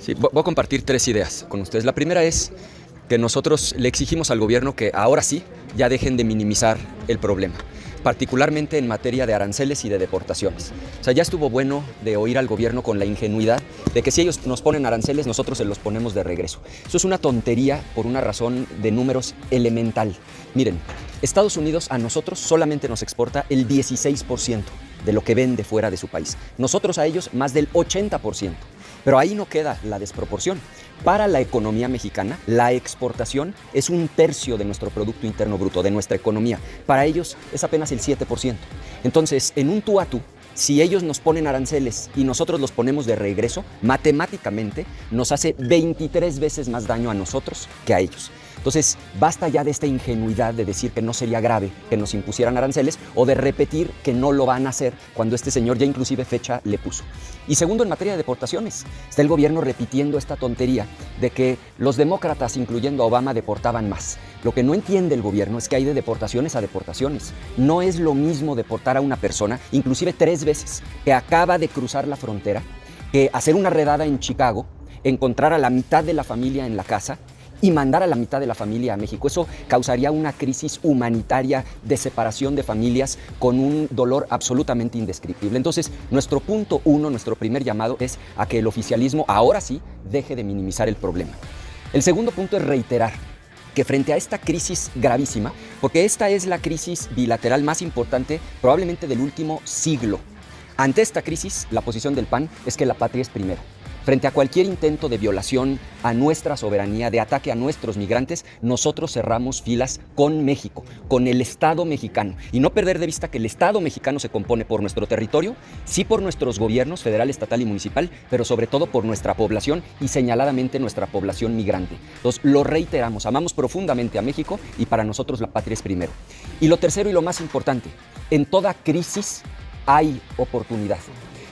Sí, voy a compartir tres ideas con ustedes. La primera es que nosotros le exigimos al gobierno que ahora sí ya dejen de minimizar el problema, particularmente en materia de aranceles y de deportaciones. O sea, ya estuvo bueno de oír al gobierno con la ingenuidad de que si ellos nos ponen aranceles, nosotros se los ponemos de regreso. Eso es una tontería por una razón de números elemental. Miren, Estados Unidos a nosotros solamente nos exporta el 16% de lo que vende fuera de su país. Nosotros a ellos más del 80%. Pero ahí no queda la desproporción. Para la economía mexicana, la exportación es 1/3 de nuestro Producto Interno Bruto, de nuestra economía. Para ellos es apenas el 7%. Entonces, en un tú a tú, si ellos nos ponen aranceles y nosotros los ponemos de regreso, matemáticamente nos hace 23 veces más daño a nosotros que a ellos. Entonces, basta ya de esta ingenuidad de decir que no sería grave que nos impusieran aranceles o de repetir que no lo van a hacer cuando este señor ya inclusive fecha le puso. Y segundo, en materia de deportaciones, está el gobierno repitiendo esta tontería de que los demócratas, incluyendo a Obama, deportaban más. Lo que no entiende el gobierno es que hay de deportaciones a deportaciones. No es lo mismo deportar a una persona, inclusive 3 veces, que acaba de cruzar la frontera, que hacer una redada en Chicago, encontrar a la mitad de la familia en la casa y mandar a la mitad de la familia a México. Eso causaría una crisis humanitaria de separación de familias con un dolor absolutamente indescriptible. Entonces, nuestro punto uno, nuestro primer llamado es a que el oficialismo ahora sí deje de minimizar el problema. El segundo punto es reiterar que frente a esta crisis gravísima, porque esta es la crisis bilateral más importante probablemente del último siglo, ante esta crisis la posición del PAN es que la patria es primero. Frente a cualquier intento de violación a nuestra soberanía, de ataque a nuestros migrantes, nosotros cerramos filas con México, con el Estado mexicano. Y no perder de vista que el Estado mexicano se compone por nuestro territorio, sí por nuestros gobiernos federal, estatal y municipal, pero sobre todo por nuestra población y señaladamente nuestra población migrante. Entonces, lo reiteramos, amamos profundamente a México y para nosotros la patria es primero. Y lo tercero y lo más importante, en toda crisis hay oportunidad,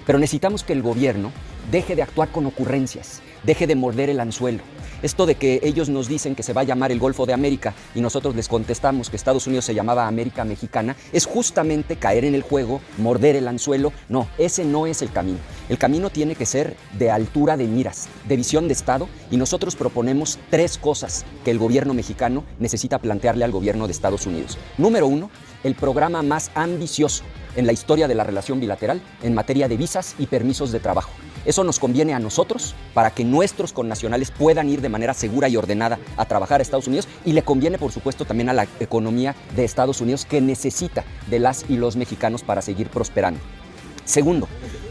pero necesitamos que el gobierno deje de actuar con ocurrencias, deje de morder el anzuelo. Esto de que ellos nos dicen que se va a llamar el Golfo de América y nosotros les contestamos que Estados Unidos se llamaba América Mexicana, es justamente caer en el juego, morder el anzuelo. No, ese no es el camino. El camino tiene que ser de altura de miras, de visión de Estado, y nosotros proponemos 3 cosas que el gobierno mexicano necesita plantearle al gobierno de Estados Unidos. Número 1, el programa más ambicioso en la historia de la relación bilateral en materia de visas y permisos de trabajo. Eso nos conviene a nosotros para que nuestros connacionales puedan ir de manera segura y ordenada a trabajar a Estados Unidos, y le conviene, por supuesto, también a la economía de Estados Unidos, que necesita de las y los mexicanos para seguir prosperando. Segundo,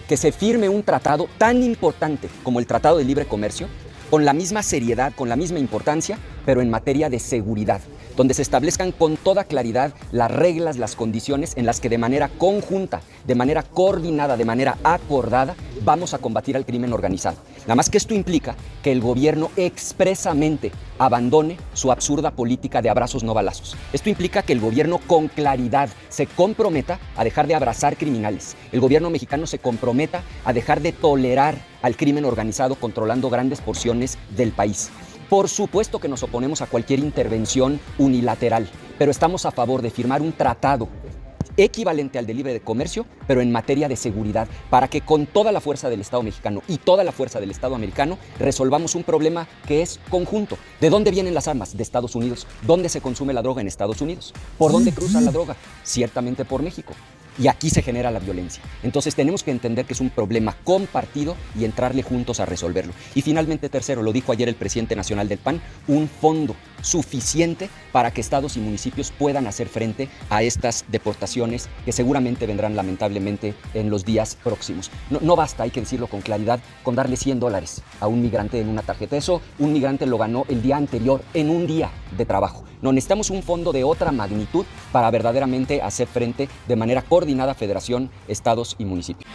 que se firme un tratado tan importante como el Tratado de Libre Comercio, con la misma seriedad, con la misma importancia, pero en materia de seguridad, donde se establezcan con toda claridad las reglas, las condiciones en las que de manera conjunta, de manera coordinada, de manera acordada, vamos a combatir al crimen organizado. Nada más que esto implica que el gobierno expresamente abandone su absurda política de abrazos no balazos. Esto implica que el gobierno con claridad se comprometa a dejar de abrazar criminales. El gobierno mexicano se comprometa a dejar de tolerar al crimen organizado controlando grandes porciones del país. Por supuesto que nos oponemos a cualquier intervención unilateral, pero estamos a favor de firmar un tratado equivalente al de libre comercio, pero en materia de seguridad, para que con toda la fuerza del Estado mexicano y toda la fuerza del Estado americano resolvamos un problema que es conjunto. ¿De dónde vienen las armas? De Estados Unidos. ¿Dónde se consume la droga? En Estados Unidos. ¿Por dónde cruza la droga? Ciertamente por México. Y aquí se genera la violencia. Entonces tenemos que entender que es un problema compartido y entrarle juntos a resolverlo. Y finalmente, tercero, lo dijo ayer el presidente nacional del PAN, un fondo suficiente para que estados y municipios puedan hacer frente a estas deportaciones que seguramente vendrán lamentablemente en los días próximos. No basta, hay que decirlo con claridad, con darle $100 a un migrante en una tarjeta. Eso un migrante lo ganó el día anterior, en un día de trabajo. No, necesitamos un fondo de otra magnitud para verdaderamente hacer frente de manera coordinada federación, estados y municipios.